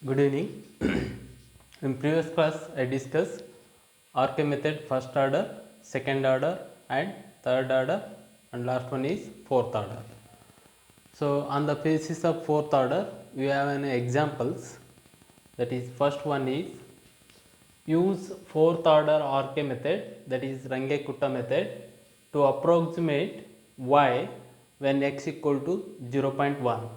Good evening. In previous class, I discussed RK method first order, second order, and third order, and last one is fourth order. So, on the basis of fourth order, we have an examples. That is, first one is use fourth order RK method, that is Runge-Kutta method, to approximate y when x equal to 0.1.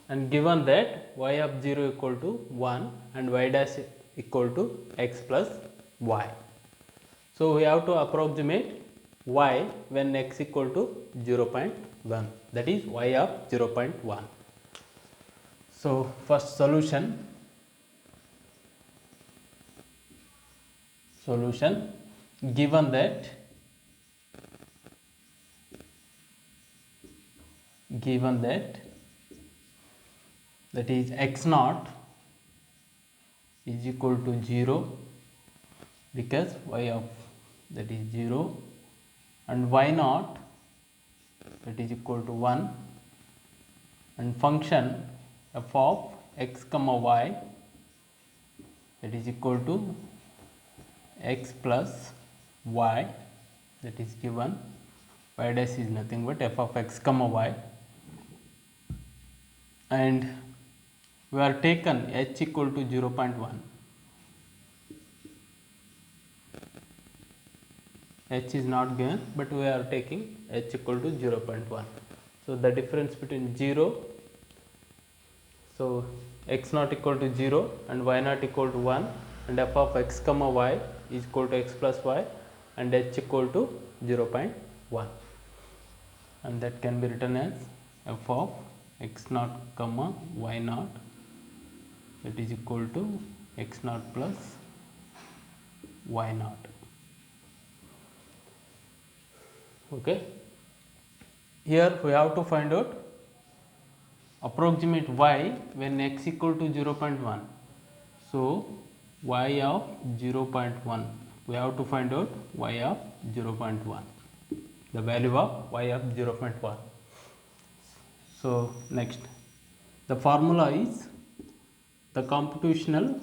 And given that y of 0 equal to 1 and y dash equal to x plus y. So, we have to approximate y when x equal to 0.1, that is y of 0.1. So, first solution given that that is x naught is equal to 0 because y of that is 0 and y naught that is equal to 1 and function f of x comma y that is equal to x plus y that is given, y dash is nothing but f of x comma y, and we are taken h equal to 0.1. H is not given, but we are taking h equal to 0.1. So, the difference between 0, so x not equal to 0 and y not equal to 1 and f of x comma y is equal to x plus y and h equal to 0.1, and that can be written as f of x naught comma y naught that is equal to x naught plus y naught. Okay. Here we have to find out approximate y when x equal to 0.1. So, y of 0.1, we have to find out y of 0.1, the value of y of 0.1. So, next the formula is the computational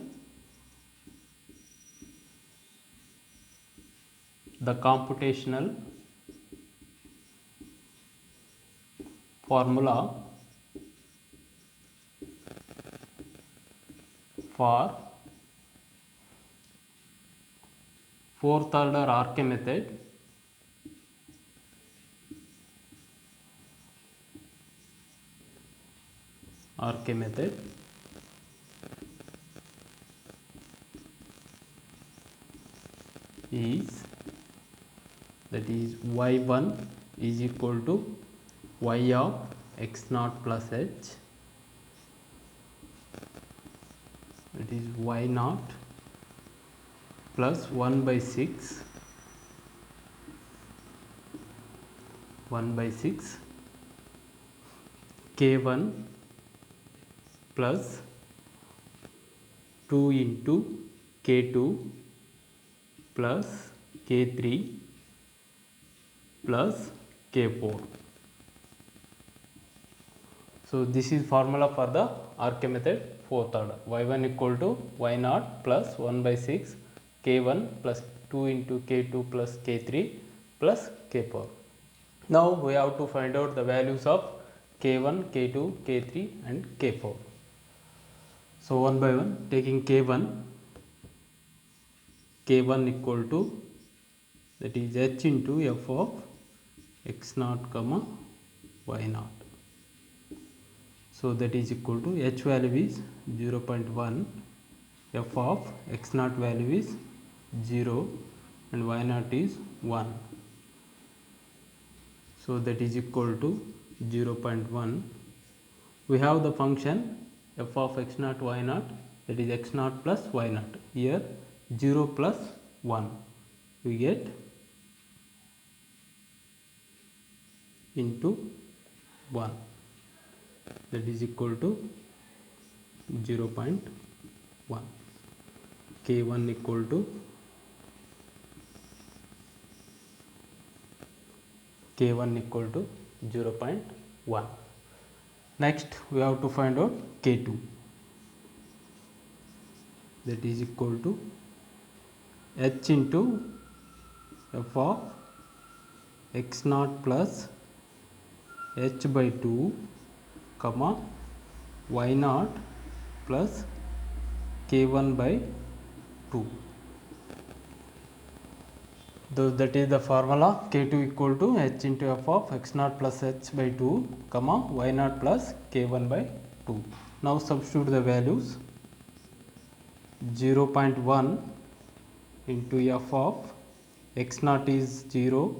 formula for fourth order RK method is, that is y1 is equal to y of x naught plus h, that is y naught plus 1 by 6 k1 plus 2 into k2 plus k3 plus k4. So, this is formula for the RK method fourth order, y1 equal to y naught plus 1 by 6 k1 plus 2 into k2 plus k3 plus k4. Now, we have to find out the values of k1, k2, k3 and k4. So, one by one, taking k1 equal to, that is h into f of x naught comma y naught. So, that is equal to h value is 0.1, f of x naught value is 0 and y naught is 1. So, that is equal to 0.1. We have the function f of x naught y naught, that is x naught plus y naught. Here 0 plus 1 we get into 1, that is equal to 0.1. k1 equal to k1 equal to 0.1. Next we have to find out k2. that is equal to h into f of x naught plus h by 2 comma y naught plus k1 by 2. That is the formula k2 equal to h into f of x naught plus h by 2 comma y naught plus k1 by 2. Now substitute the values. 0.1 into f of x naught is 0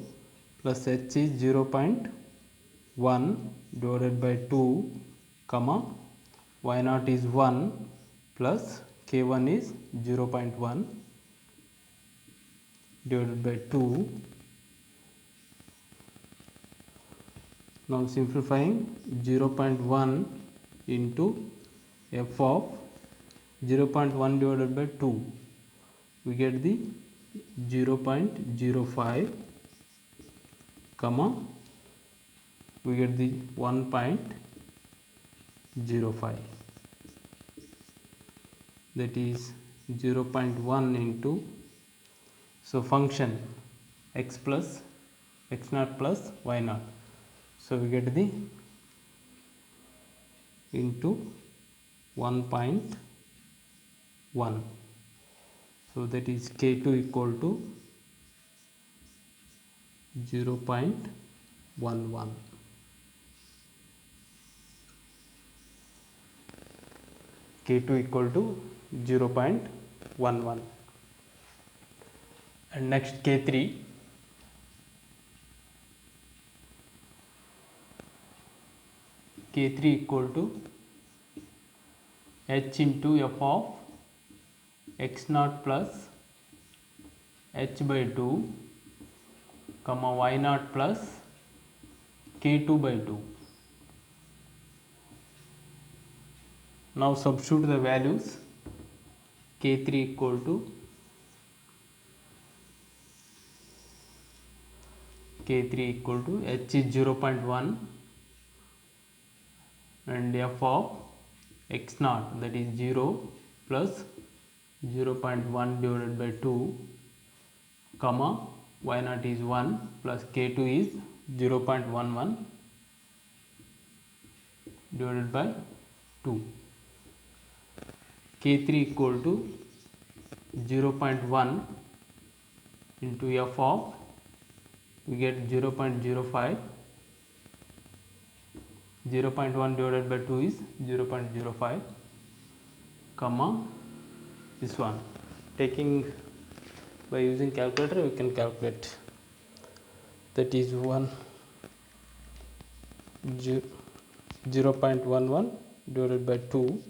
plus h is 0.1 divided by 2 comma y naught is 1 plus k1 is 0.1 divided by 2. Now simplifying, 0.1 into f of 0.1 divided by 2, we get the 0.05 comma we get the 1.05, that is 0.1 into, so function x plus x naught plus y naught, so we get the into 1.1, so that is k2 equal to 0.11. k2 equal to 0.11. And next k3, k3 equal to h into f of x naught plus h by 2 comma y naught plus k2 by 2. Now substitute the values. k3 equal to h is 0.1 and f of x naught, that is 0 plus 0.1 divided by 2 comma y naught is 1 plus k2 is 0.11 divided by 2. k3 equal to 0.1 into f of, we get 0.05, 0.1 divided by 2 is 0.05 comma this one. Taking by using calculator we can calculate, that is 0.11 divided by 2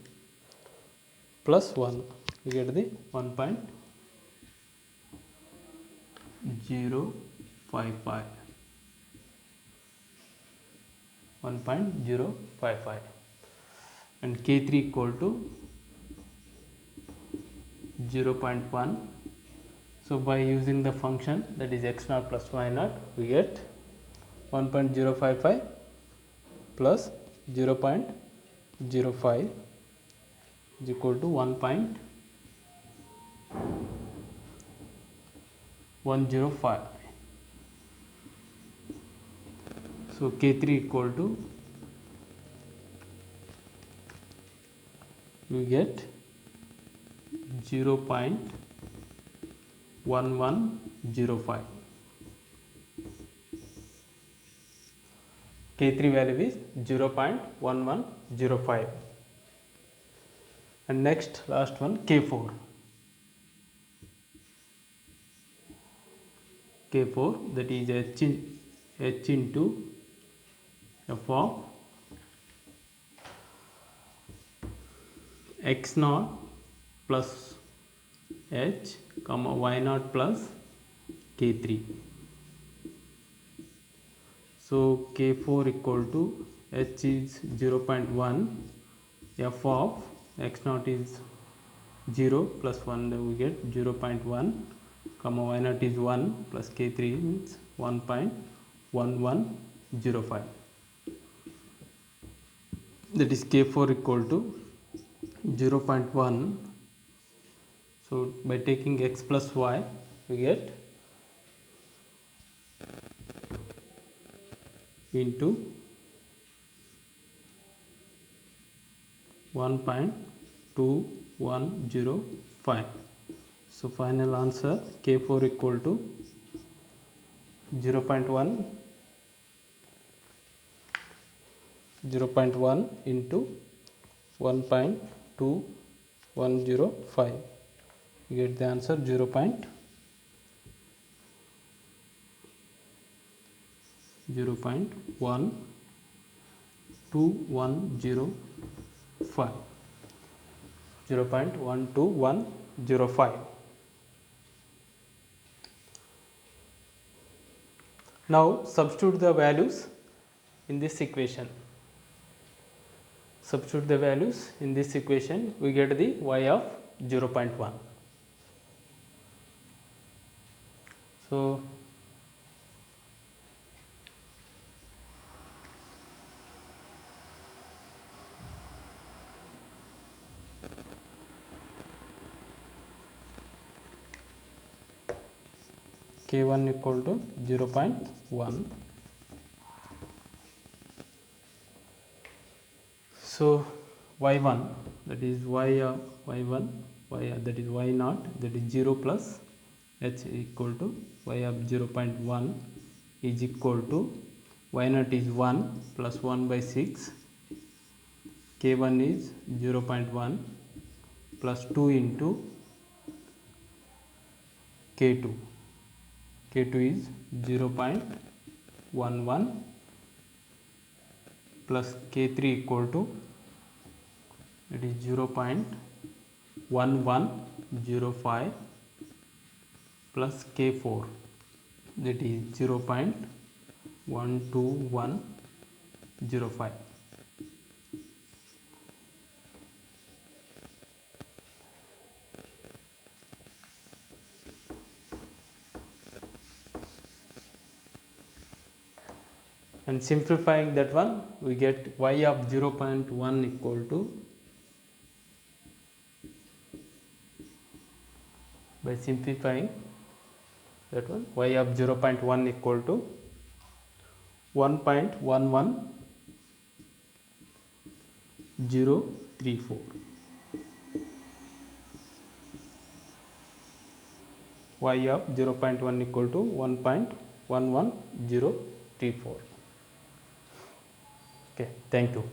plus 1, we get the 1.055, 1.055, and k3 equal to 0.1. So by using the function, that is x naught plus y naught, we get 1.055 plus 0.05 is equal to 1.105. So k3 equal to, we get 0.1105. k3 value is 0.1105. And next, last one, k4. k4, that is h into f of x naught plus h comma y naught plus k3. So k4 equal to h is 0.1, f of x naught is 0 plus 1, then we get 0.1 comma y naught is 1 plus k3 means 1.1105. That is k4 equal to 0.1 So by taking x plus y, we get into 1.2105. So final answer K4 equal to 0.1 into 1.2105. You get the answer 0.12105. Now substitute the values in this equation. Substitute the values in this equation, we get the y of 0.1. So K1 equal to 0.1. So y1, that is y of y1, that is y naught, that is 0 plus h equal to y of 0.1 is equal to y naught is 1 plus 1 by 6, K1 is 0.1 plus 2 into K2. K2 is 0.11 plus K3 equal to, it is 0.1105 plus K4, that is 0.12105. And simplifying that one, we get y of 0.1 equal to, by simplifying that one, y of 0.1 equal to 1.11034. Y of 0.1 equal to 1.11034. Okay, thank you.